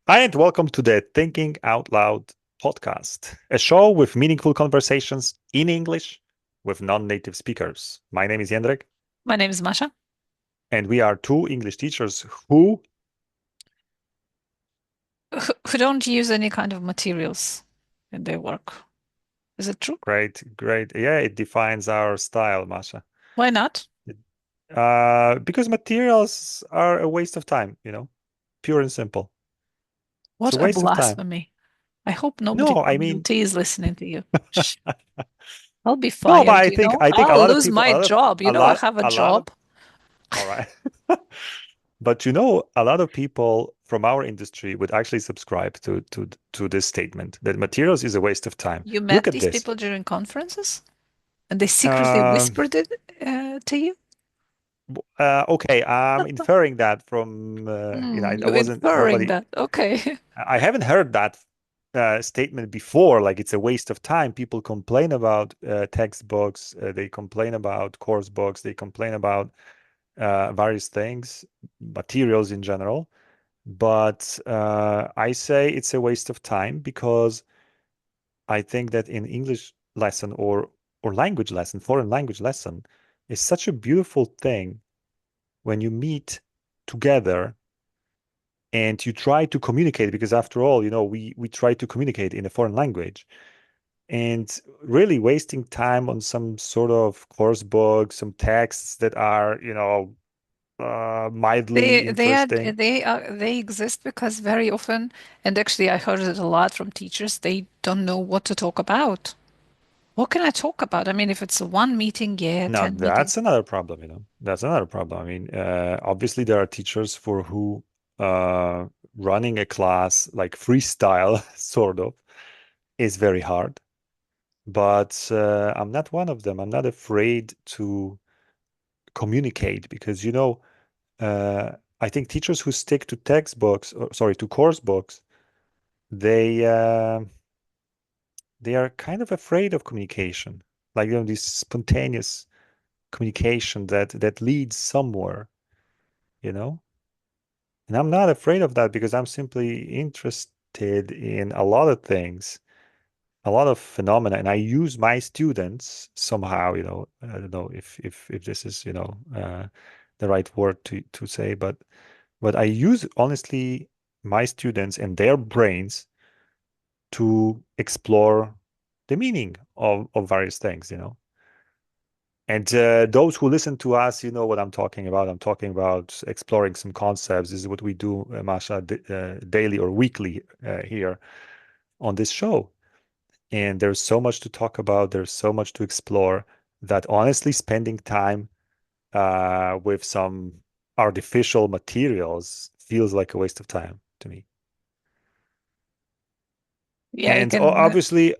Hi, and welcome to the Thinking Out Loud podcast, a show with meaningful conversations in English with non-native speakers. My name is Jendrik, My name is Masha. and we are two English teachers who, Who don't use any kind of materials in their work. Is it true? great. Yeah, it defines our style, Masha. Why not? Because materials are a waste of time, pure and simple. It's a What a waste of time. blasphemy. I hope nobody No, I from mean, UT is listening to you. Shh, I'll be no, but fired, I think a I'll lot of lose people, my job. I have a a lot of, job. all right. But a lot of people from our industry would actually subscribe to this statement that materials is a waste of time. You Look met at these this. people during conferences and they secretly Um, whispered it to you? okay, I'm inferring that from I You're wasn't inferring nobody. that. Okay. I haven't heard that statement before. Like it's a waste of time. People complain about textbooks. They complain about course books. They complain about various things, materials in general. But I say it's a waste of time because I think that in English lesson or language lesson, foreign language lesson, is such a beautiful thing when you meet together and you try to communicate because after all, we try to communicate in a foreign language. And really wasting time on some sort of course book, some texts that are, mildly interesting. They exist because very often, and actually I heard it a lot from teachers, they don't know what to talk about. What can I talk about? I mean, if it's one meeting, yeah, Now 10 meetings. that's another problem. That's another problem. I mean, obviously there are teachers for who uh, running a class like freestyle sort of is very hard. But I'm not one of them. I'm not afraid to communicate because uh, I think teachers who stick to textbooks, or sorry, to course books, they they are kind of afraid of communication, like this spontaneous communication that leads somewhere, you know. And I'm not afraid of that because I'm simply interested in a lot of things, a lot of phenomena, and I use my students somehow, I don't know if this is, the right word to say, but I use honestly my students and their brains to explore the meaning of various things. And those who listen to us, you know what I'm talking about. I'm talking about exploring some concepts. This is what we do, Masha, daily or weekly here on this show. And there's so much to talk about. There's so much to explore that honestly, spending time with some artificial materials feels like a waste of time to me. Yeah, I And can. obviously,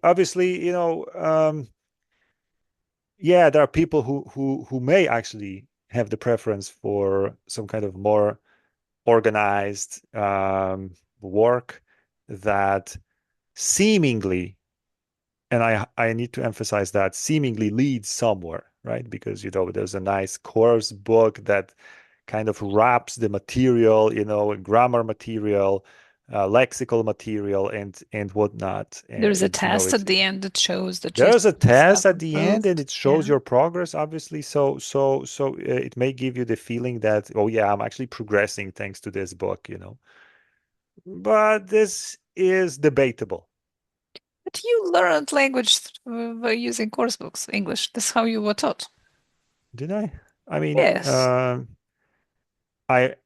yeah, there are people who may actually have the preference for some kind of more organized work that seemingly, and I need to emphasize that seemingly leads somewhere, right? Because there's a nice course book that kind of wraps the material, grammar material, lexical material, and whatnot. There's a And test it's at the end that shows that your there's a students test have at the end, and improved. it shows Yeah. your progress, obviously. So it may give you the feeling that, oh yeah, I'm actually progressing thanks to this book. But this is debatable. But you learned language by using course books, English. That's how you were taught. Did I? I mean, Yes. I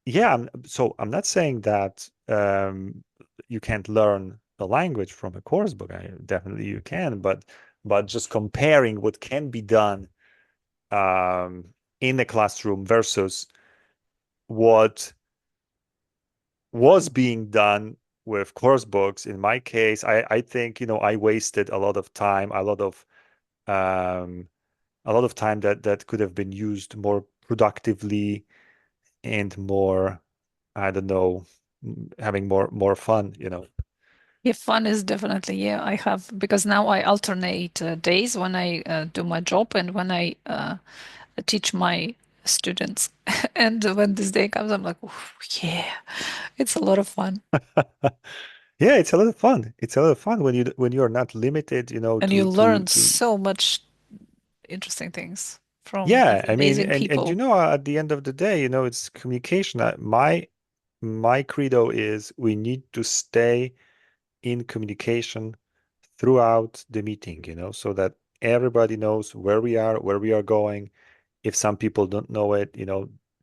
yeah. So I'm not saying that you can't learn the language from a course book. Definitely you can, but just comparing what can be done um, in the classroom versus what was being done with course books. In my case, I think, I wasted um, a lot of time that could have been used more productively and more, I don't know, having more fun. Yeah, fun is definitely, yeah, I have, because now I alternate days when I do my job and when I teach my students. And when this day comes, I'm like, "Oof, yeah, it's a lot of fun. Yeah, it's a lot of fun. It's a lot of fun when you're not limited, And you learn so much interesting things from these yeah, I mean, amazing and people. at the end of the day, it's communication. My credo is we need to stay in communication throughout the meeting, so that everybody knows where we are going. If some people don't know it,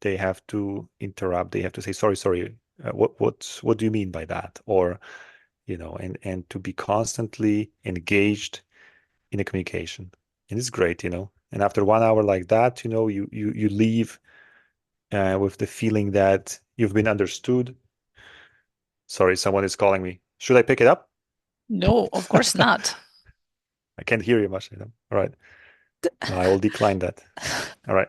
they have to interrupt. They have to say, sorry, sorry, what do you mean by that? Or, and to be constantly engaged in a communication. And it's great, And after 1 hour like that, you leave with the feeling that you've been understood. Sorry, someone is calling me. Should I pick it up? No, of course not. I can't hear you much, All right. No, I will decline that. All right.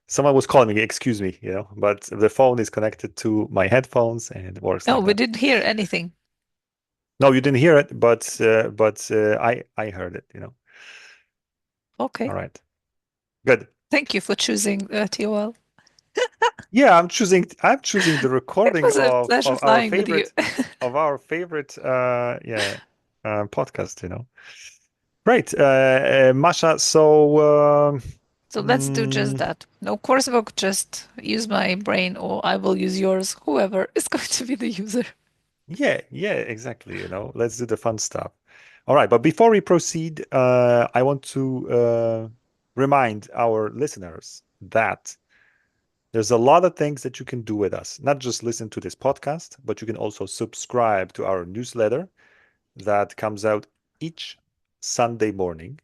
Someone was calling me, excuse me, but the phone is connected to my headphones and it works No, like we that. didn't hear anything. No, you didn't hear it, but I heard it. All Okay. right. Good. Thank you for choosing TOL. Yeah, I'm choosing the It recording was a of pleasure of our flying with you. favorite of our favorite yeah podcast. Great. Masha, so So let's do just mm, that. No course book, just use my brain or I will use yours, whoever is going to be the user. yeah, yeah, exactly, Let's do the fun stuff. All right, but before we proceed, I want to remind our listeners that there's a lot of things that you can do with us. Not just listen to this podcast, but you can also subscribe to our newsletter that comes out each Sunday morning.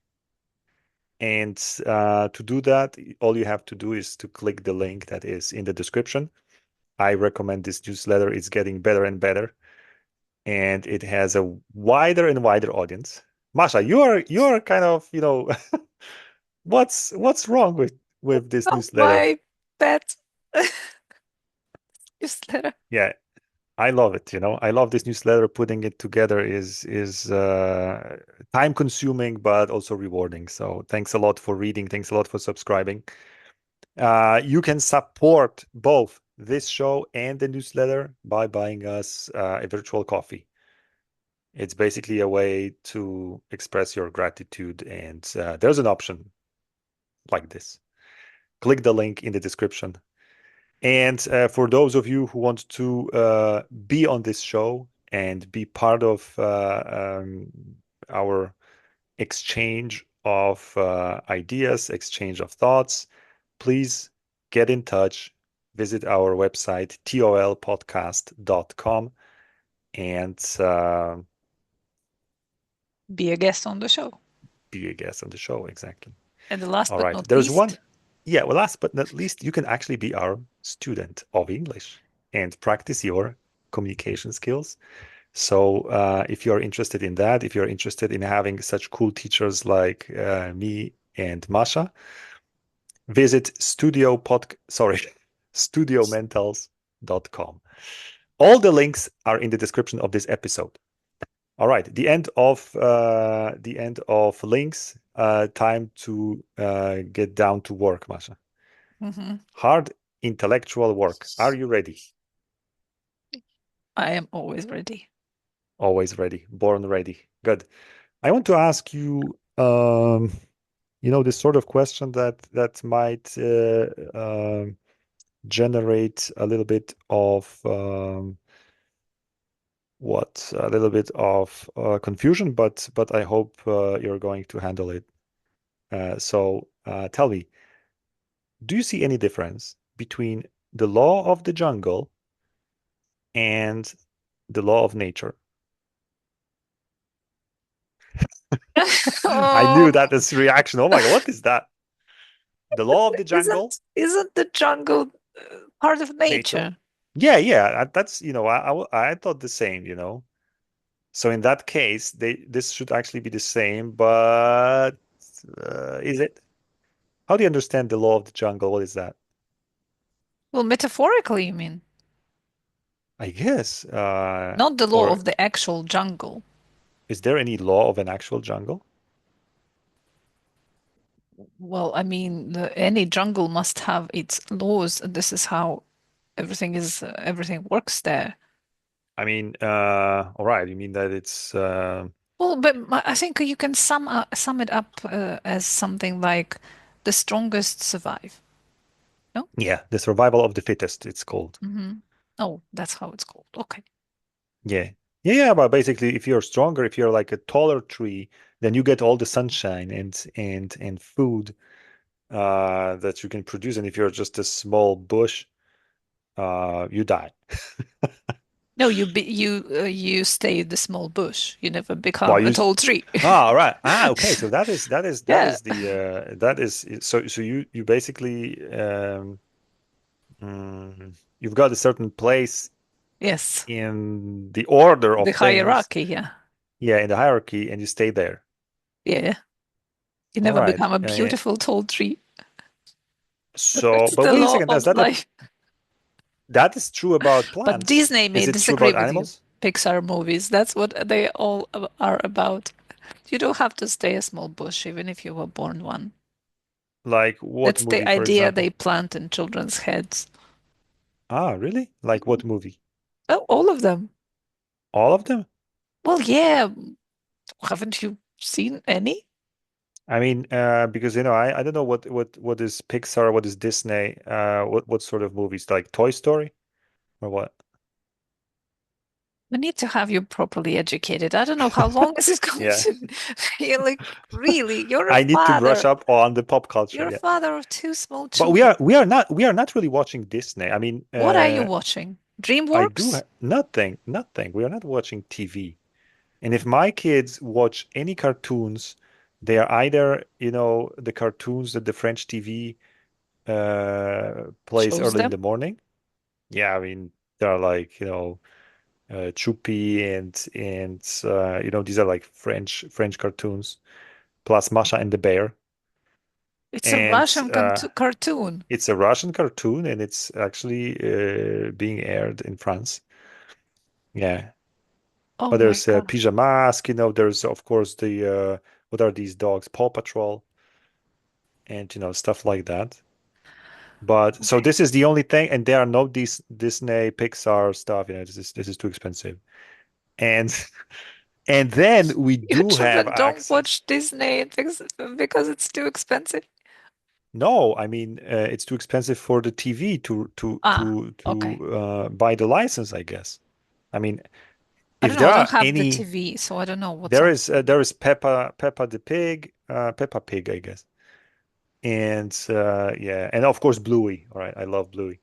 And to do that, all you have to do is to click the link that is in the description. I recommend this newsletter. It's getting better and better, and it has a wider and wider audience. Masha, you're kind of, what's wrong with this Oh, newsletter? my pet newsletter. Yeah, I love it. I love this newsletter. Putting it together is time consuming, but also rewarding. So thanks a lot for reading. Thanks a lot for subscribing. You can support both this show and the newsletter by buying us a virtual coffee. It's basically a way to express your gratitude, and there's an option like this. Click the link in the description. And for those of you who want to be on this show and be part of our exchange of ideas, exchange of thoughts, please get in touch. Visit our website, tolpodcast.com, and Be a guest on the show. be a guest on the show. Exactly. And the last All but right. not There's one. least, Yeah. Well, last but not least, you can actually be our student of English and practice your communication skills. So, if you're interested in that, if you're interested in having such cool teachers like me and Masha, visit studiomentals.com. All the links are in the description of this episode. All right, the end of links. Time to get down to work, Masha. mhm, Hard intellectual work. Are you ready? I am always ready. Always ready. Born ready. Good. I want to ask you, this sort of question that might generate a little bit of a little bit of confusion, but I hope you're going to handle it. So tell me, do you see any difference between the law of the jungle and the law of nature? I knew Oh, that this reaction. Oh my God, what is that? The law of the jungle, isn't the jungle part of nature. nature? Yeah, yeah. That's, I thought the same. So in that case, this should actually be the same, but is it? How do you understand the law of the jungle? What is that? Well, metaphorically, you mean, I guess. not the law Or of the actual jungle. is there any law of an actual jungle? Well, I mean, any jungle must have its laws, and this is how everything works there. I mean, all right, you mean that it's Well, but I think you can sum it up as something like the strongest survive. No? yeah, the survival of the fittest, it's called. Hmm. Oh, that's how it's called. Okay. Yeah. Yeah, but basically if you're stronger, if you're like a taller tree, then you get all the sunshine and food that you can produce. And if you're just a small bush, you die. No, you stay the small bush. You never Well, become a you tall tree. all right. Okay. So that Yeah. is the that is so you basically you've got a certain place Yes. in the order The of things, hierarchy. Yeah. yeah, in the hierarchy, and you stay there. Yeah. You All never right. become a beautiful tall tree. So, That's but the wait a law second, of life. that is true about But plants? Disney Is may it true disagree about with you. animals? Pixar movies, that's what they all are about. You don't have to stay a small bush, even if you were born one. Like what That's the movie, for idea they example? plant in children's heads. Ah, really? Like what movie? Oh, all of them. All of them? Well, yeah. Haven't you seen any? I mean, because I don't know what is Pixar, what is Disney, what sort of movies, like Toy Story or what? We need to have you properly educated. I don't know how long this is going Yeah. to. You're like, really, you're a I need to brush father. up on the pop culture, You're a yeah. father of two small But children. we are not really watching Disney. I mean, What are you watching? I do DreamWorks? ha nothing, nothing. We are not watching TV. And if my kids watch any cartoons, they are either, the cartoons that the French TV plays Shows early in the them. morning. Yeah, I mean, they're like, Chuppy and these are like French cartoons, plus Masha and the Bear. It's a And Russian cartoon. it's a Russian cartoon and it's actually being aired in France. Yeah. Oh But my there's God. Pyjamask, there's of course the what are these dogs? Paw Patrol and stuff like that. But so Okay. this is the only thing, and there are no Disney, Pixar stuff. This is too expensive. And and then we Your do have children don't access. watch Disney because it's too expensive. No, I mean it's too expensive for the TV Ah, okay. buy the license, I guess. I mean, I if don't know. there I don't are have the any, TV, so I don't know what's on. there is Peppa the Pig, Peppa Pig, I guess. And yeah, and of course Bluey. All right, I love Bluey.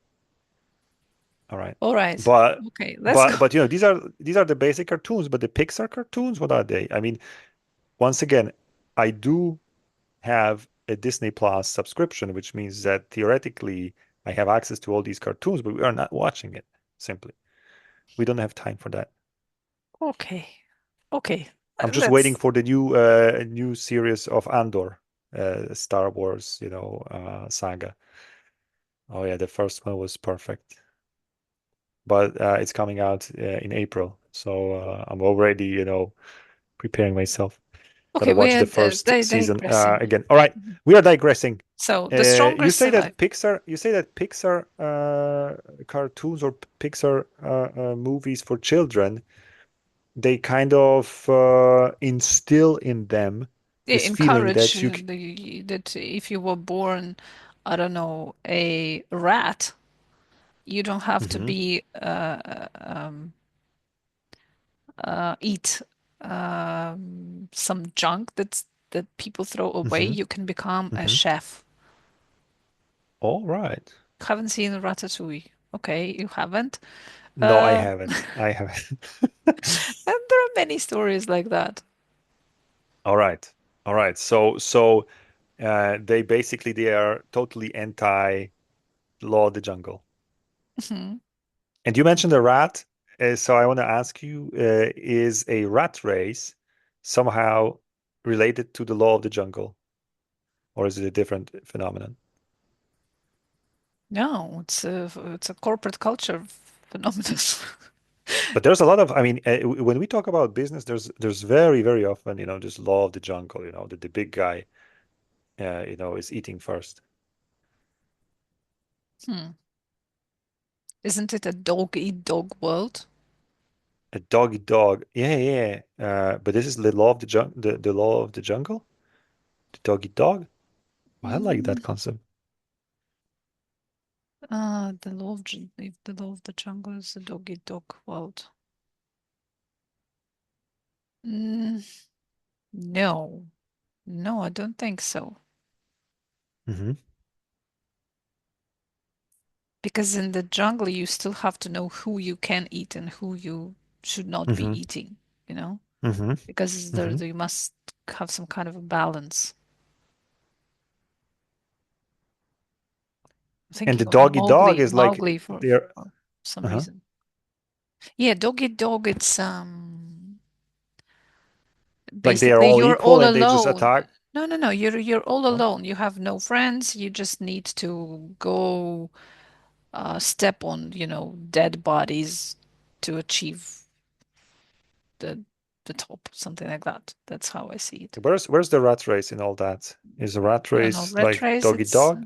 All right. All right. But Okay, let's go. but these are the basic cartoons, but the Pixar cartoons, what are they? I mean, once again, I do have a Disney Plus subscription, which means that theoretically I have access to all these cartoons, but we are not watching it simply. We don't have time for that. Okay. Okay. I'm just waiting Let's. for the new series of Andor, Star Wars, saga. Oh yeah, the first one was perfect. But it's coming out in April. So I'm already, preparing myself. Gotta Okay, watch the we're first season digressing. again. All right, Mhm. we are digressing. So the strongest survive. You say that Pixar cartoons or Pixar movies for children, they kind of instill in them They this feeling encourage that that if you were born, I don't know, a rat, you don't have to Mhm, be eat some junk that people throw away. mhm, You can become a mhm. chef. All right. Haven't seen Ratatouille. Okay, you haven't. No, I Uh, haven't. I haven't. and there are many stories like that. All right. All right. So they are totally anti Law of the Jungle. Mhm. And you mentioned a rat. So I want to ask you, is a rat race somehow related to the Law of the Jungle, or is it a different phenomenon? No, it's a corporate culture phenomenon. But there's a lot of, I mean, when we talk about business, there's very, very often, this Law of the Jungle, the big guy is eating first. Hmm. Isn't it a dog eat dog world? A dog eat dog. Yeah, yeah. But this is the law of the law of the jungle. The dog eat dog. I like Mm. that concept. If the law of the jungle is a dog eat dog world. Mm, no, no, I don't think so. Hmm. Because in the jungle, you still have to know who you can eat and who you should not be Hmm. eating, you know? Hmm. Because Hmm. you must have some kind of a balance. I'm And the thinking of dog eat dog is like Mowgli they're for some uh-huh. reason. Yeah, dog eat dog, it's Like they are basically all you're equal all and they just alone. attack. No, no, no, you're all No? alone. You have no friends. You just need to go step on, dead bodies to achieve the the top, something like that. That's how I see it. Where's the rat race in all that? Is the rat I don't know. race Rat like race, dog eat it's dog?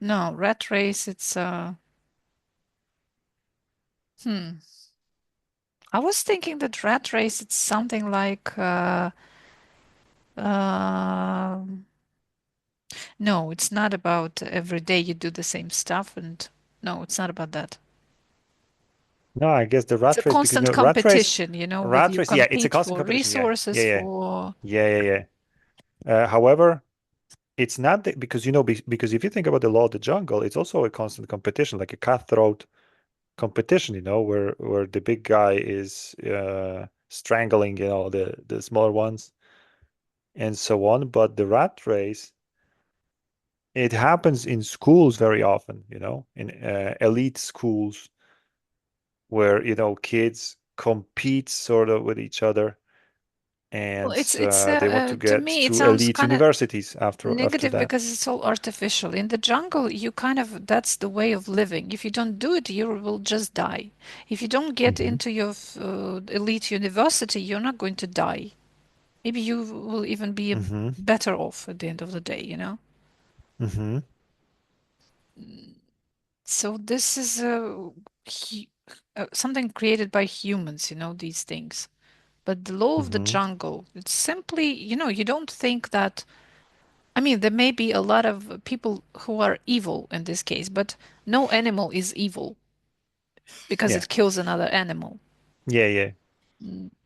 no, rat race, it's hmm. I was thinking that rat race, it's something like um no, it's not about every day you do the same stuff and no, it's not about that. No, I guess the It's a rat race because constant competition, with you yeah, it's a compete constant for competition. Yeah, yeah, resources, yeah, for yeah, yeah, yeah. However, it's not because because if you think about the law of the jungle, it's also a constant competition, like a cutthroat competition, where the big guy is strangling, the smaller ones and so on. But the rat race, it happens in schools very often, in elite schools where, kids compete sort of with each other well, and it's they want to to get me it to sounds elite kind of universities after negative that. because it's all artificial. In the jungle, you kind of, that's the way of living. If you don't do it, you will just die. If you don't get Hmm. into your elite university, you're not going to die. Maybe you will even be Hmm. better off at the end of the day, you know? Hmm. So this is something created by humans, these things. But the law of the Hmm. jungle, it's simply, you don't think that. I mean, there may be a lot of people who are evil in this case, but no animal is evil because Yeah. it kills another animal. Yeah, yeah.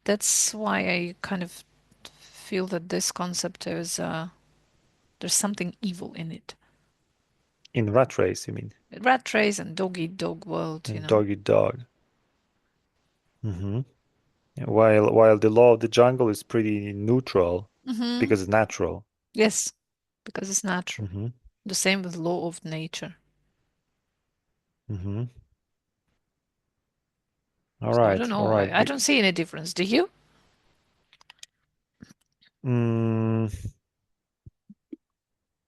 That's why I kind of feel that this concept is there's something evil in it. In rat race, you mean? Rat race and dog eat dog world. Dog eat dog. Hmm. While the law of the jungle is pretty neutral Hmm. because it's natural. Yes, because it's natural. Hmm. The same with law of nature. Hmm. All So I don't right, all know. right. I don't see any difference. Do you? Mm,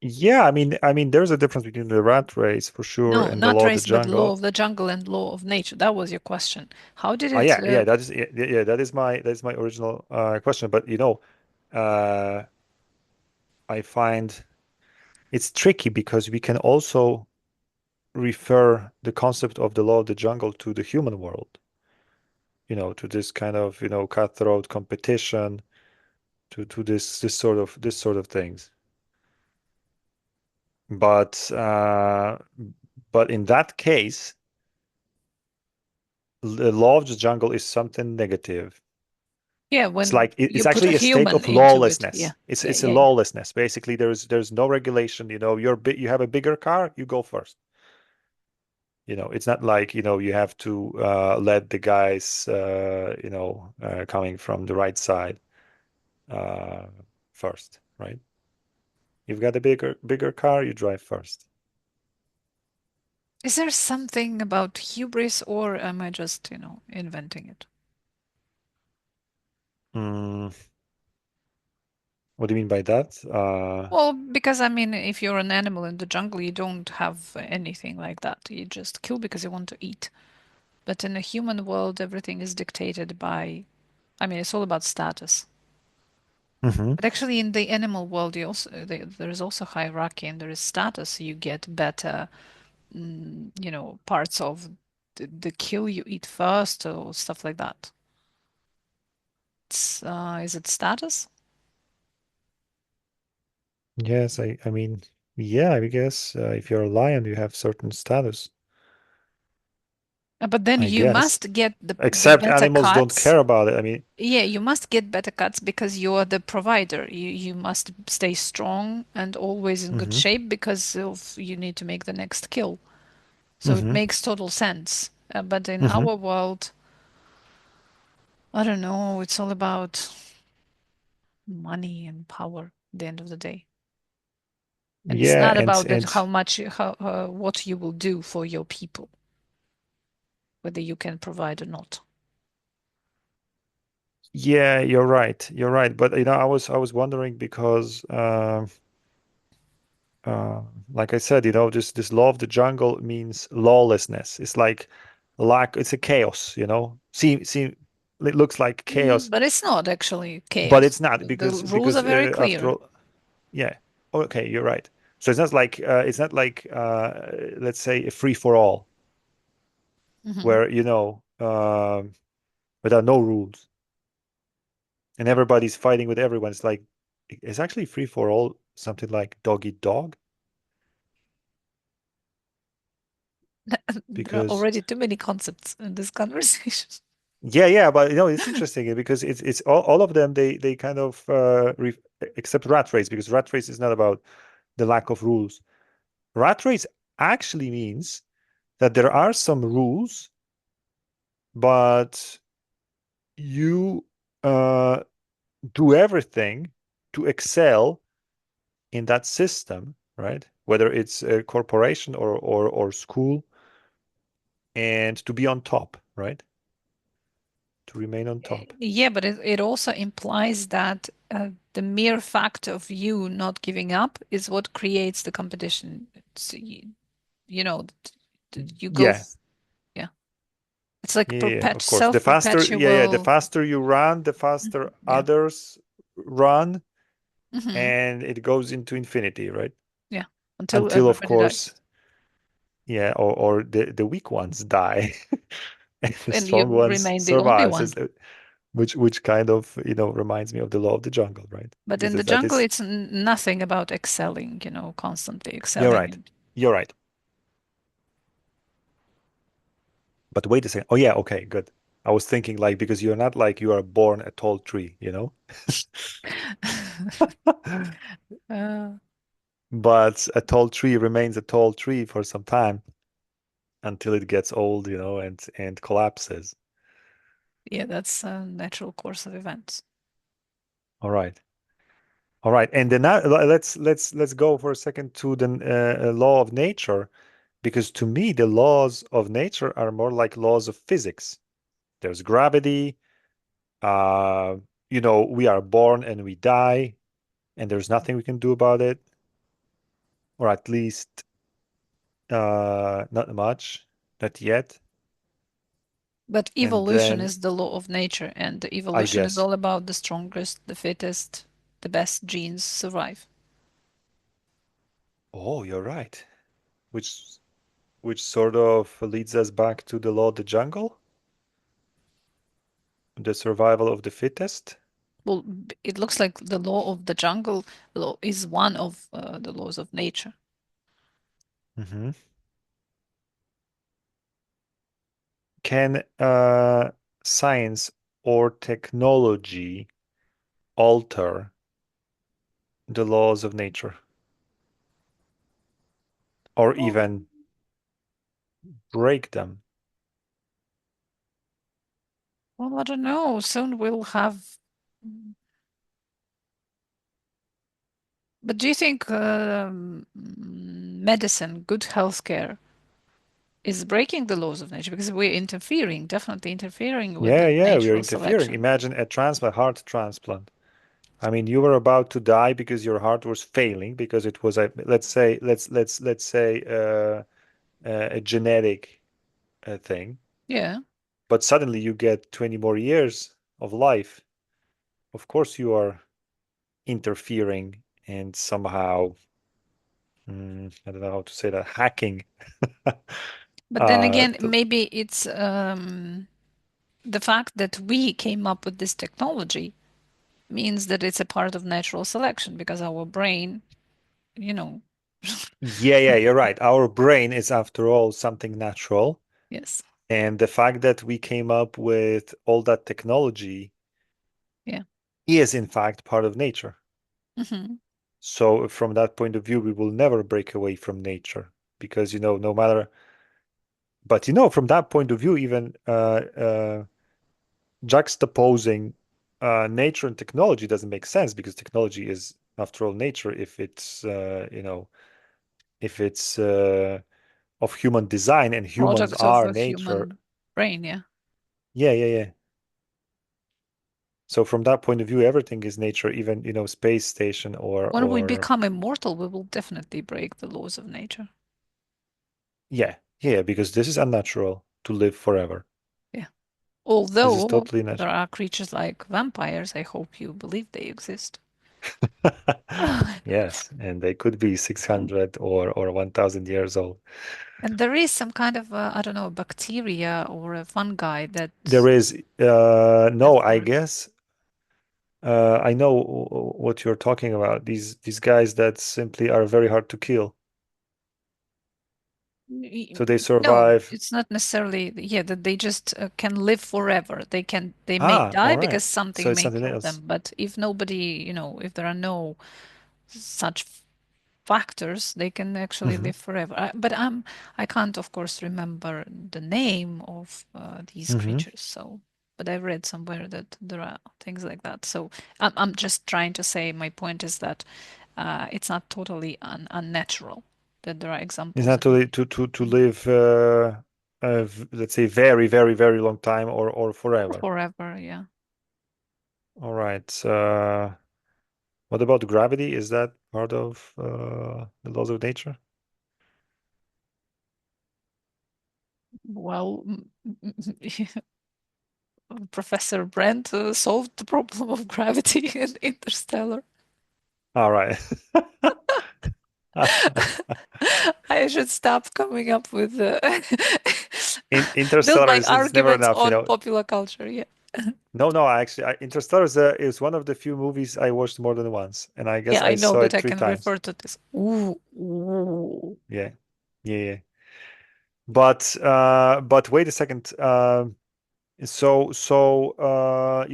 yeah, I mean, there's a difference between the rat race for sure No, and the not law of the race, but law jungle. of the jungle and law of nature. That was your question. How did Oh it? yeah, yeah, that is yeah, yeah, that is my original question. But uh, I find it's tricky because we can also refer the concept of the law of the jungle to the human world, to this kind of, cutthroat competition, to this sort of things. But in that case, the law of the jungle is something negative. Yeah, It's when like you it's put a actually a state human of into it. Yeah. lawlessness. It's Yeah, it's a yeah, yeah. lawlessness. Basically, there's no regulation. You have a bigger car, you go first. It's not like, you have to let the guys, coming from the right side uh, first, right? You've got a bigger car, you drive first. Is there something about hubris or am I just, inventing it? Mm, what do you mean by that? Well, because I mean, if you're an animal in the jungle, you don't have anything like that. You just kill because you want to eat. But in a human world, everything is dictated by, I mean, it's all about status. Hmm. But actually, in the animal world, there is also hierarchy and there is status. You get better, parts of the kill you eat first or stuff like that. Is it status? Yes, I mean, yeah, I guess if you're a lion, you have certain status, But then I you guess. must get the Except better animals don't cuts. care about it. I mean, Yeah, you must get better cuts because you are the provider. You must stay strong and always in good hmm shape because of you need to make the next kill. So it hmm makes total sense. But in hmm our world, I don't know, it's all about money and power at the end of the day. And it's Yeah, not about that and how much how what you will do for your people, whether you can provide or not. yeah, you're right. You're right. But I was wondering because uh, like I said, this law of the jungle means lawlessness. It's like it's a chaos, See, it looks like chaos, But it's not actually but chaos. it's not The because rules are because very after clear. all, yeah. Okay, you're right. So it's not like let's say a free for all Hmm. where without no rules and everybody's fighting with everyone. It's like it's actually free for all, something like dog eat dog There are because already too many concepts in this conversation. yeah, but it's interesting because it's all of them they kind of re except rat race, because rat race is not about the lack of rules. Rat race actually means that there are some rules, but you uh, do everything to excel in that system, right? Whether it's a corporation or school, and to be on top, right? To remain on top. Yeah, but it also implies that the mere fact of you not giving up is what creates the competition. You know, you go, Yeah, yeah. It's like yeah, of course. The self-perpetual. faster you run, the faster Yeah. others run, Hmm. and it goes into infinity, right? Yeah. Until Until, of everybody course, dies. yeah, or the weak ones die, and the And you strong ones remain the only survives. one. Which kind of reminds me of the law of the jungle, right? But Because in the that jungle, is, it's nothing about excelling, constantly you're excelling. right, you're right. But wait a second. Oh yeah, okay, good. I was thinking like because you're not like you are born a tall tree. Uh, But a tall tree remains a tall tree for some time until it gets old, and collapses. yeah, that's a natural course of events. All right. All right. And then now let's go for a second to the law of nature, because to me the laws of nature are more like laws of physics. There's gravity, uh, we are born and we die, and there's nothing we can do about it, or at least not much, not yet. But And evolution then is the law of nature, and the I evolution is guess, all about the strongest, the fittest, the best genes survive. oh, you're right. Which which sort of leads us back to the law of the jungle, the survival of the fittest. Well, it looks like the law of the jungle law is one of the laws of nature. Hmm. Can science or technology alter the laws of nature, or Oh, even break them? well, I don't know. Soon we'll have. But do you think medicine, good healthcare, is breaking the laws of nature? Because we're interfering, definitely interfering with Yeah, the yeah, we are natural interfering. selection. Imagine heart transplant. I mean, you were about to die because your heart was failing because it was let's say a genetic thing, Yeah. but suddenly you get 20 more years of life. Of course, you are. interfering and somehow, I don't know how to say that, hacking But then again, the, maybe it's the fact that we came up with this technology means that it's a part of natural selection because our brain, you know, yeah, you're right. Our brain is, after all, something natural. yes, And the fact that we came up with all that technology yeah. is, in fact, part of nature. Hmm. So, from that point of view, we will never break away from nature because, no matter, but, from that point of view, even juxtaposing nature and technology doesn't make sense because technology is, after all, nature if it's of human design and humans Product of are a nature. human brain, yeah. Yeah. So from that point of view, everything is nature, even, space station When we or become immortal, we will definitely break the laws of nature. yeah, because this is unnatural to live forever. Yeah. This is Although totally there natural. are creatures like vampires, I hope you believe they exist. Yes, and they could be 600 or 1000 years old. And there is some kind of, I don't know, bacteria or a fungi There that is has no, I worked. guess I know what you're talking about. These guys that simply are very hard to kill. So they No, survive. it's not necessarily, yeah, that they just can live forever. They may Ah, all die right. because So something it's may something kill else. them. But if nobody, if there are no such factors, they can actually Hmm. live forever. I can't, of course, remember the name of these Hmm. creatures. So, but I read somewhere that there are things like that. So I'm just trying to say my point is that it's not totally unnatural that there are Is examples that in to live let's say very, very, very long time or forever? forever. Yeah. All right. What about gravity? Is that part of the laws of nature? Well, Professor Brent solved the problem of gravity in Interstellar. All right. I should stop coming up with Interstellar building is never arguments enough. on popular culture. Yeah. No, actually, Interstellar is one of the few movies I watched more than once, and I guess Yeah, I I know saw that it I three can times. refer to this. Ooh, ooh. Yeah, yeah. But wait a second. You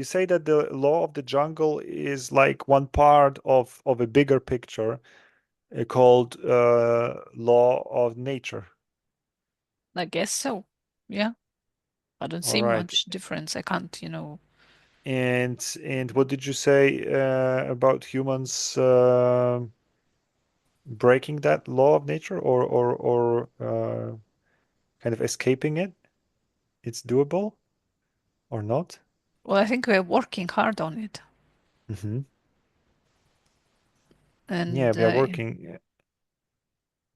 say that the law of the jungle is like one part of a bigger picture called law of nature. I guess so. Yeah, I don't All see right. much difference. I can't. And what did you say about humans breaking that law of nature or kind of escaping it? It's doable or not? Well, I think we're working hard on it. Hmm. Yeah, And we are working.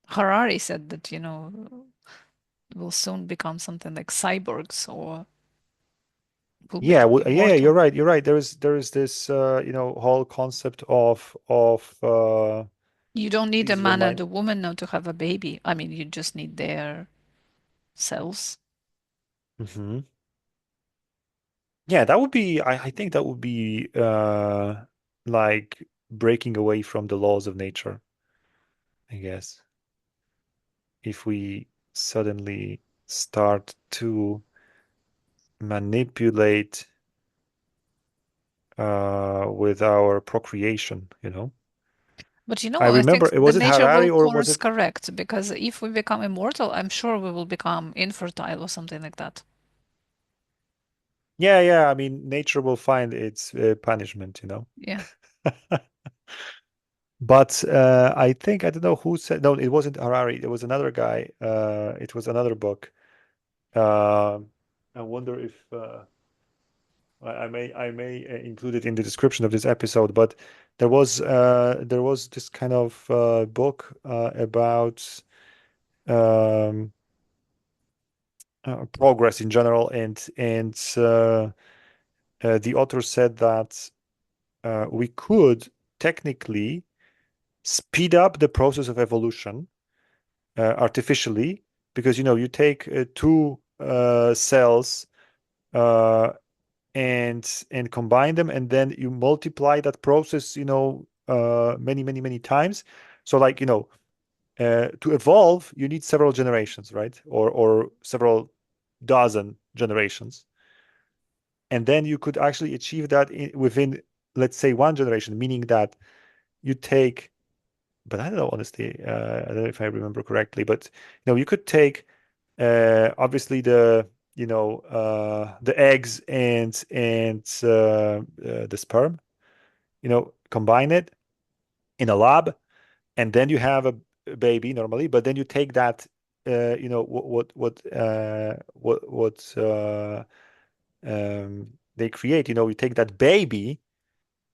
Harari said that, we'll soon become something like cyborgs or will Yeah, become yeah, you're immortal. right. You're right. There is this whole concept of You don't need a please man and remind. a woman now to have a baby. I mean, you just need their cells. Hmm. Yeah, that would be. I think that would be like breaking away from the laws of nature, I guess, if we suddenly start to manipulate with our procreation. But I I think remember, the was it nature Harari will or was course it? correct because if we become immortal, I'm sure we will become infertile or something like that. Yeah. I mean, nature will find its punishment. Yeah. But I think I don't know who said no. It wasn't Harari. It was another guy. It was another book. Um I wonder if I may include it in the description of this episode. But there was this kind of book about um, progress in general, and the author said that we could technically speed up the process of evolution artificially because you take two cells uh, and combine them, and then you multiply that process, many times. So like, to evolve, you need several generations, right? Or several dozen generations. And then you could actually achieve that within, let's say, one generation, meaning that you take, but I don't know, honestly, I don't know if I remember correctly, but you could take obviously the eggs and the sperm, combine it in a lab, and then you have a baby normally. But then you take that, what they create. You take that baby,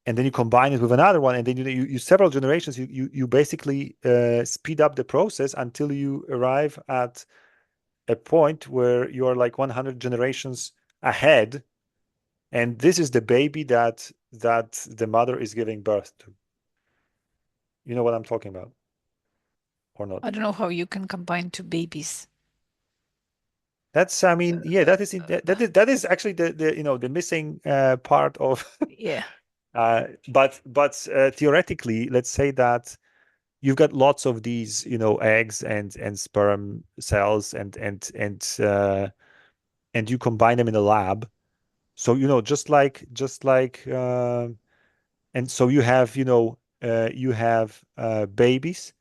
and then you combine it with another one, and then you several generations. You basically speed up the process until you arrive at a point where you are like 100 generations ahead, and this is the baby that the mother is giving birth to. You know what I'm talking about, or not? I don't know how you can combine two babies. That's, I mean, yeah, that is that is actually the missing part of. Yeah. But theoretically, let's say that you've got lots of these, eggs and sperm cells, and you combine them in a lab. So, and so you have babies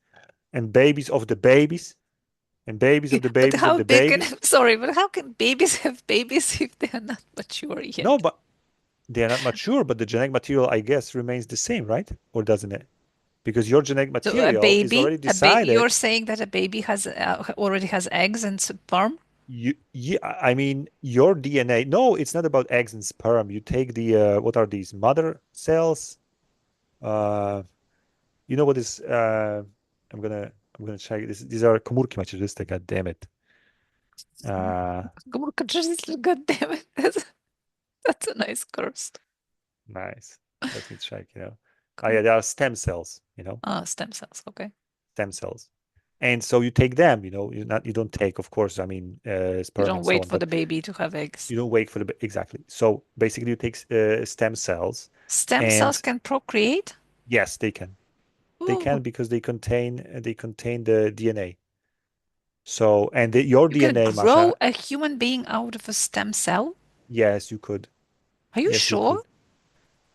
and babies of the babies and babies of the But babies of how the big can, babies. sorry, but how can babies have babies if they are not mature No, yet? but they're not mature, but the genetic material, I guess, remains the same, right? Or doesn't it? Because your genetic So material is already a baby, you're decided. saying that a baby has already has eggs and sperm? Yeah, I mean, your DNA. No, it's not about eggs and sperm. You take the what are these mother cells? Uh, you know what is? I'm gonna I'm gonna check this. These are komórki macierzyste. God damn it. Uh, God damn it. That's a nice curse. Nice. Let me check. Oh yeah, they are stem cells. Ah, stem cells. Okay. Stem cells. And so you take them. You don't take, of course, I mean, You sperm don't and so wait on, for the but baby to have eggs. you don't wait for the exactly. So basically, you take stem cells, Stem cells and can procreate? yes, they can. They Ooh, can because they contain the DNA. So your you can DNA, grow Masha, a human being out of a stem cell? yes, you could. Are you Yes, you sure? could.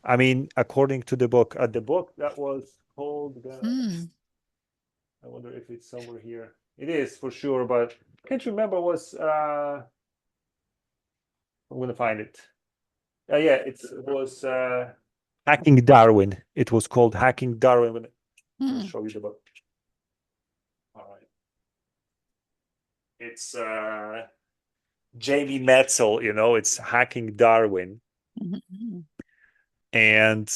I mean, according to the book that was called. Hmm. I wonder if it's somewhere here. It is for sure, but I can't remember. I'm gonna find it. Yeah, it was Hacking Darwin. It was called Hacking Darwin. I'm gonna Hmm. show you the book. All right. It's Jamie Metzel. It's Hacking Darwin, Mhm. and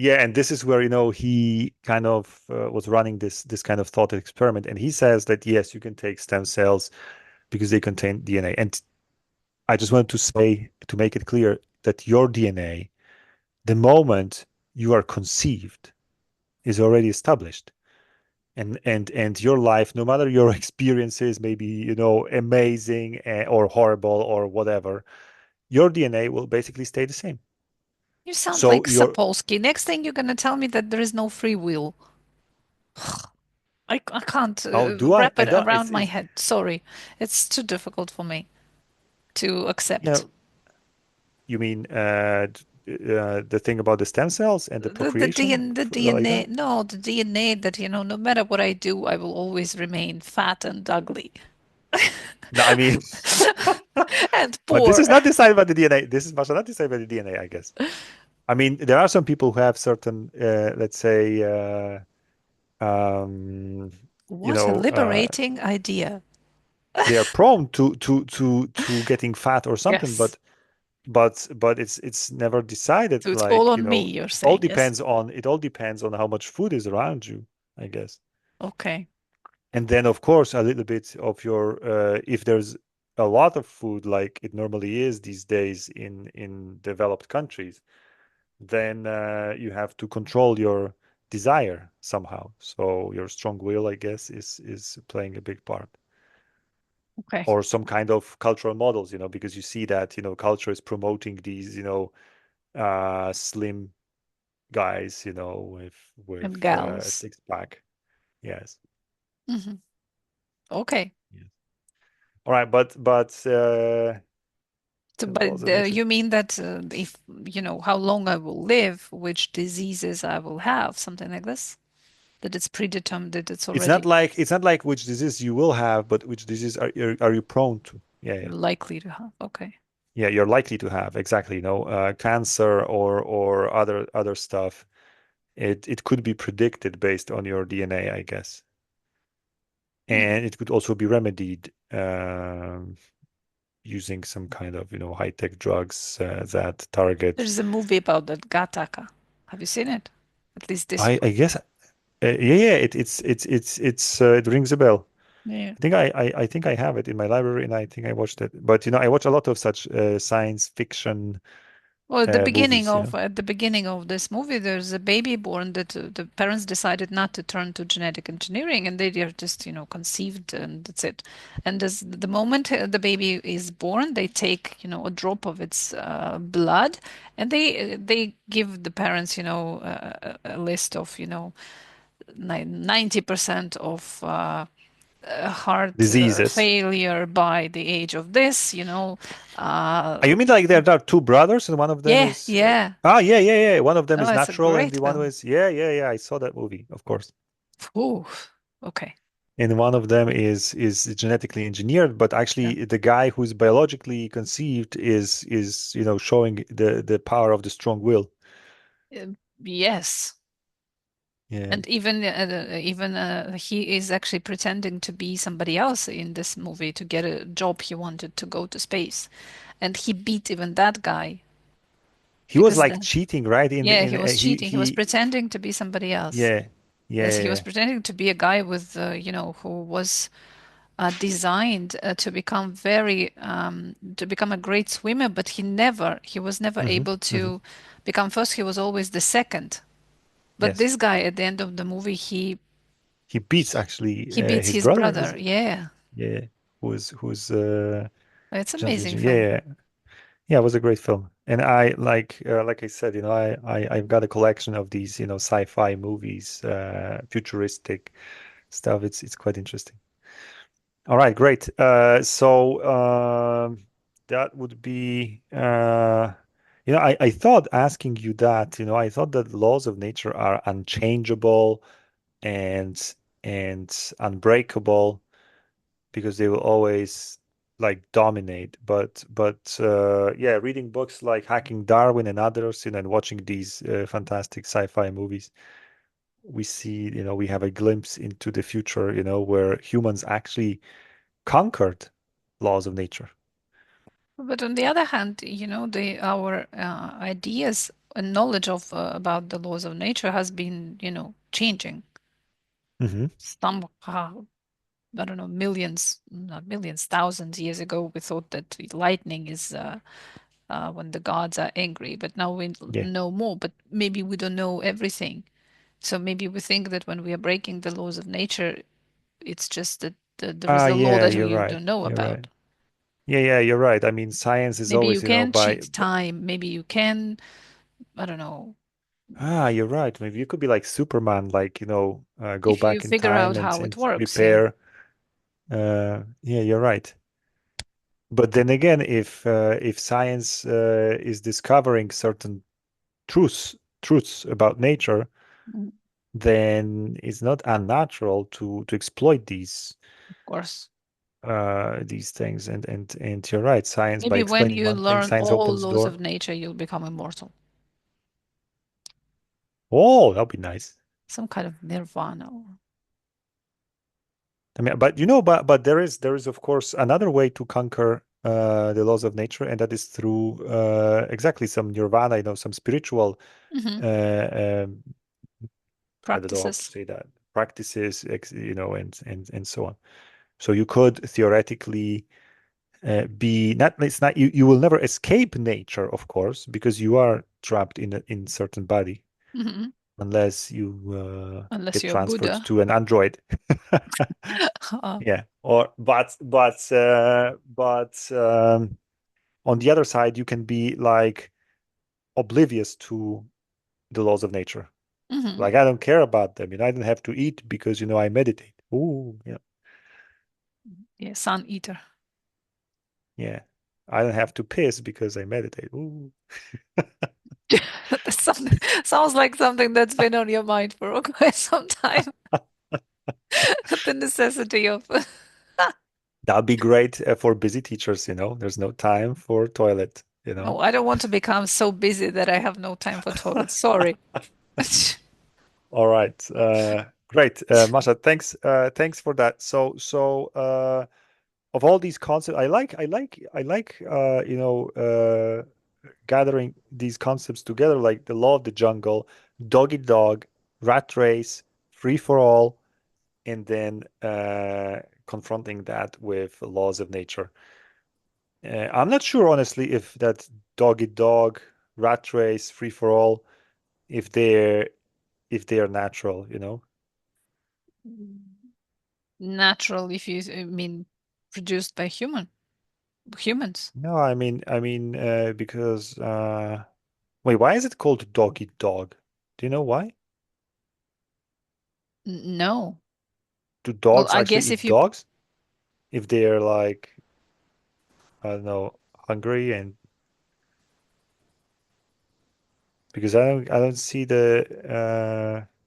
yeah, and this is where he kind of was running this kind of thought experiment, and he says that yes, you can take stem cells because they contain DNA, and I just wanted to say, to make it clear, that your DNA, the moment you are conceived, is already established. And your life, no matter your experiences, maybe, amazing or horrible or whatever, your DNA will basically stay the same. You sound So like your Sapolsky. Next thing you're gonna tell me that there is no free will. I can't oh, do wrap I it don't around my it's head. Sorry. It's too difficult for me to you accept. know you mean the thing about the stem cells and the procreation, The like DNA, that? no, the DNA that, no matter what I do, I will always remain fat and ugly No, I mean, and but this poor. is not decided by the DNA. This is much not decided by the DNA, I guess. I mean, there are some people who have certain, let's say, um, you What a know, liberating idea. they are prone to getting fat or something, Yes. but it's never decided. So it's all Like, on me, you're all saying, yes? depends on it all depends on how much food is around you, I guess. Okay. And then, of course, a little bit of your, if there's a lot of food like it normally is these days in developed countries, then you have to control your desire somehow. So your strong will, I guess, is playing a big part. Okay. Or some kind of cultural models, because you see that, culture is promoting these, slim guys, with And a gals. six pack. Yes. Hmm. Okay. Yes. All right, but So, the but laws of nature. you mean that if how long I will live, which diseases I will have, something like this, that it's predetermined, that it's already It's not like which disease you will have, but which disease are you prone to? Yeah, yeah. likely to have. Okay. Yeah, you're likely to have exactly, cancer or other stuff. It could be predicted based on your DNA, I guess. Hmm. And it could also be remedied using some kind of, high-tech drugs that target. There's a movie about that, Gattaca. Have you seen it? At least this I one. guess, yeah, it rings a bell. Yeah. I think I have it in my library, and I think I watched it. But I watch a lot of such science fiction Well, movies. at the beginning of this movie, there's a baby born that the parents decided not to turn to genetic engineering, and they are just, conceived, and that's it. And as the moment the baby is born, they take, a drop of its blood, and they give the parents, a list of, 90% of heart Diseases. failure by the age of this, You uh, mean like there are two brothers, and one of them yeah, is yeah. yeah, yeah, yeah. One of them Oh, is it's a natural, and great the one film. was yeah, yeah, yeah. I saw that movie, of course. Ooh, okay. And one of them is genetically engineered, but Yeah. actually the guy who's biologically conceived is showing the power of the strong will. Yes. Yeah. And even he is actually pretending to be somebody else in this movie to get a job he wanted to go to space. And he beat even that guy He was because like cheating, right? In the yeah, in he was cheating. He was he pretending to be somebody else. yeah, yeah, Yes, he was yeah. pretending to be a guy with, who was designed to become a great swimmer, but he was never Hmm. able Hmm. to become first. He was always the second. But Yes. this guy at the end of the movie, He beats actually he beats his his brother, brother. is it? Yeah, Yeah. Who's it's gently amazing yeah, film. yeah. Yeah, it was a great film. And I like I said, I've got a collection of these, sci-fi movies, futuristic stuff. It's quite interesting. All right, great. So that would be I thought asking you that, I thought that laws of nature are unchangeable and unbreakable because they will always like dominate. But yeah, reading books like Hacking Darwin and others, and watching these fantastic sci-fi movies, we see, we have a glimpse into the future, where humans actually conquered laws of nature. But on the other hand, the our ideas and knowledge of about the laws of nature has been, changing. Hmm. Somehow, I don't know, millions, not millions, thousands years ago, we thought that lightning is when the gods are angry, but now we Yeah. know more. But maybe we don't know everything. So maybe we think that when we are breaking the laws of nature, it's just that there is Ah, a law yeah, that you're we right. don't know You're right. about. Yeah, yeah, you're right. I mean, science is Maybe you always, can cheat time. Maybe you can, I don't know, you're right. Maybe you could be like Superman, like, go if you back in figure time out and how it works. Yeah. repair. Yeah, you're right. But then again, if science is discovering certain truths about nature, Mm, then it's not unnatural to exploit of course. these things. And you're right. Science, by Maybe when explaining you one thing, learn science all opens the laws door. of nature, you'll become immortal. Oh, that'll be nice. Some kind of nirvana. I mean, but there is of course another way to conquer the laws of nature, and that is through exactly some nirvana, some spiritual Hmm. uh, um, I don't know how to Practices. say that, practices, and so on. So you could theoretically be not it's not you will never escape nature, of course, because you are trapped in certain body Mhm. unless you Unless get you're transferred Buddha. to an android. Yeah, or on the other side, you can be like oblivious to the laws of nature. Mhm. Like I don't care about them. I don't have to eat because I meditate. Ooh, yeah, Yeah, sun eater. yeah. I don't have to piss because I meditate. Ooh. That sounds like something that's been on your mind for quite some time. The necessity of. That'd be great for busy teachers. There's no time for toilet. Oh, I don't want to become so busy that I have no time for toilets. Sorry. All right. Great. Masha, thanks for that. So, of all these concepts, I like gathering these concepts together, like the law of the jungle, dog eat dog, rat race, free for all, and then confronting that with laws of nature. I'm not sure, honestly, if that dog eat dog, rat race, free for all, if they're if they are natural. Natural, if you mean produced by humans. No, because wait, why is it called dog eat dog? Do you know why? No. Do Well, dogs I actually guess if eat you, dogs if they're like, I don't know, hungry? And because I don't see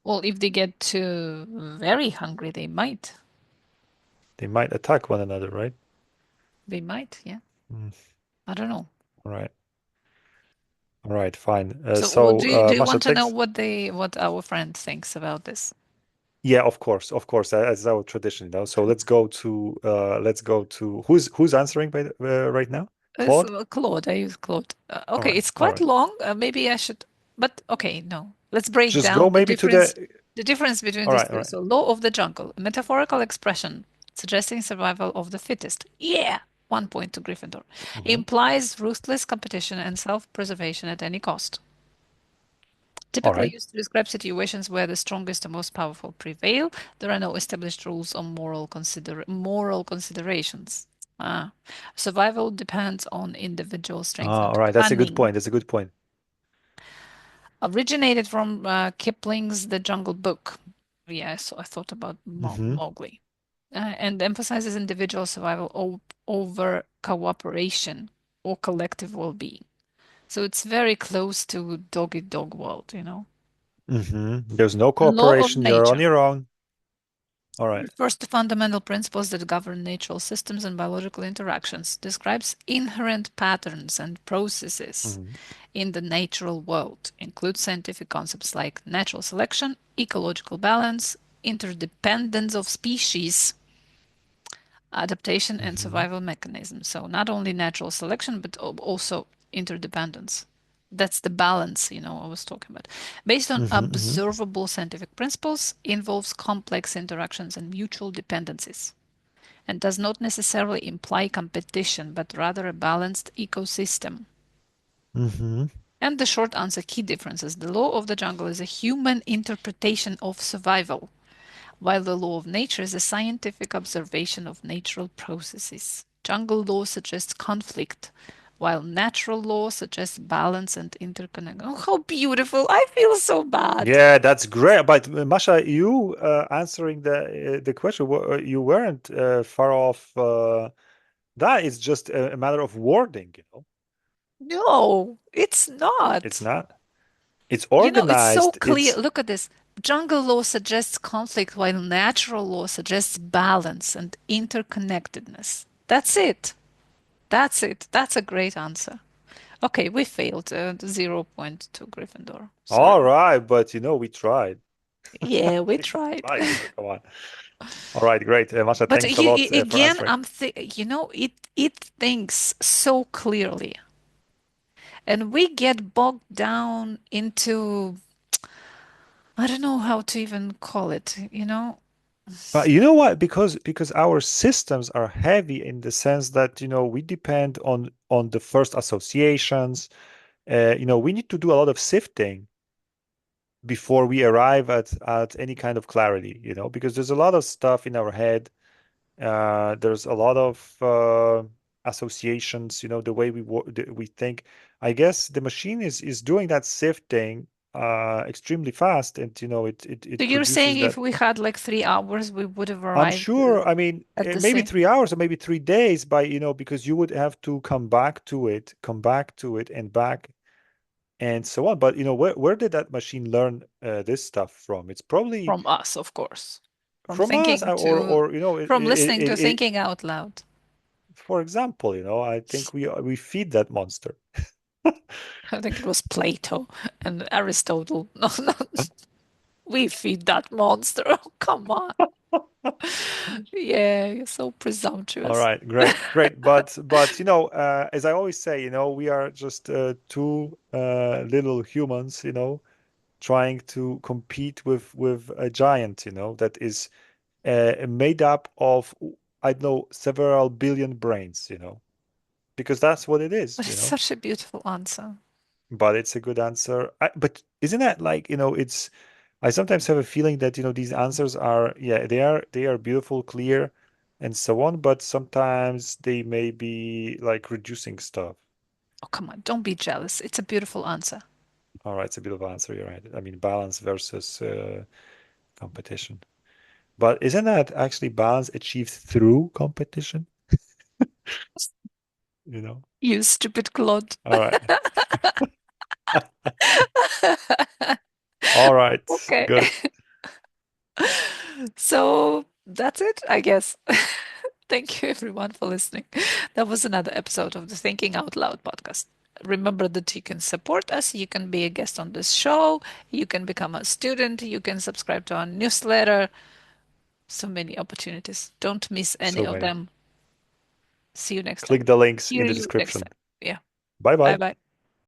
well, if they get too very hungry, they might. they might attack one another, right? They might, yeah. Mm, I don't know. all right, all right, fine. So, So, do you Masha, want to know thanks. what our friend thinks about this? Yeah, of course, as our tradition. So let's go to who's answering right now? It's Claude? Claude. I use Claude. All Okay, right, it's all quite right. long. Maybe I should, but okay, no. Let's break Just go down the maybe to difference. the. The difference between All these right, all two. right. So, law of the jungle, a metaphorical expression suggesting survival of the fittest. Yeah, 1 point to Gryffindor. Hmm. Implies ruthless competition and self-preservation at any cost. All Typically right. used to describe situations where the strongest and most powerful prevail. There are no established rules on moral considerations. Ah. Survival depends on individual strength Ah, and all right. That's a good cunning. point. That's a good point. Originated from Kipling's The Jungle Book. Yeah, so I thought about Hmm. Mowgli. And emphasizes individual survival over cooperation or collective well-being. So it's very close to dog eat dog world. There's no Law of cooperation. You're on nature your own. All right. refers to fundamental principles that govern natural systems and biological interactions, describes inherent patterns and processes Hmm. in the natural world, includes scientific concepts like natural selection, ecological balance, interdependence of species, adaptation, and Hmm. survival mechanisms. So, not only natural selection, but also interdependence. That's the balance I was talking about. Based on Hmm. Hmm. observable scientific principles, involves complex interactions and mutual dependencies, and does not necessarily imply competition, but rather a balanced ecosystem. Hmm. And the short answer key differences. The law of the jungle is a human interpretation of survival, while the law of nature is a scientific observation of natural processes. Jungle law suggests conflict, while natural law suggests balance and interconnection. Oh, how beautiful! I feel so bad. Yeah, that's great. But Masha, you answering the question, you weren't far off. That is just a matter of wording. No, it's It's not. not. It's It's so organized. clear. Look at this. Jungle law suggests conflict, while natural law suggests balance and interconnectedness. That's it. That's it. That's a great answer. Okay, we failed. 0 point to Gryffindor. All Sorry. right, but we tried. Yeah, we We tried. tried. Come on. All right, great. Masha, But thanks a lot for again, answering. it thinks so clearly, and we get bogged down into I don't know how to even call it. But you know what? Because our systems are heavy in the sense that, we depend on the first associations. We need to do a lot of sifting before we arrive at any kind of clarity, because there's a lot of stuff in our head. There's a lot of associations, the way we think. I guess the machine is doing that sifting extremely fast, and So it you're produces saying if that. we had like 3 hours, we would have I'm arrived sure, I mean, at the maybe same 3 hours or maybe 3 days, by because you would have to come back to it and back and so on. But where did that machine learn this stuff from? It's probably from us, of course. From from us, thinking to, or from listening to thinking out loud. for example, I think we feed that monster. I think it was Plato and Aristotle. No, no, we feed that monster. Oh, come on. Yeah, you're so All presumptuous. right, great, great. But as I always say, we are just two little humans, trying to compete with a giant, that is made up of, I don't know, several billion brains, because that's what it is, But it's such a beautiful answer. But it's a good answer. But isn't that like, I sometimes have a feeling that, these answers are, yeah, they are beautiful, clear, and so on, but sometimes they may be like reducing stuff. Oh, come on, don't be jealous. It's a beautiful answer. All right, it's a bit of answer, you're right. I mean, balance versus competition. But isn't that actually balance achieved through competition? You know? You stupid clod. All right. All right. Okay. Good. So that's it, I guess. Thank you, everyone, for listening. That was another episode of the Thinking Out Loud podcast. Remember that you can support us. You can be a guest on this show. You can become a student. You can subscribe to our newsletter. So many opportunities. Don't miss any So of many. them. See you next time. Click the links in Hear the you next description. time. Yeah. Bye Bye bye. bye.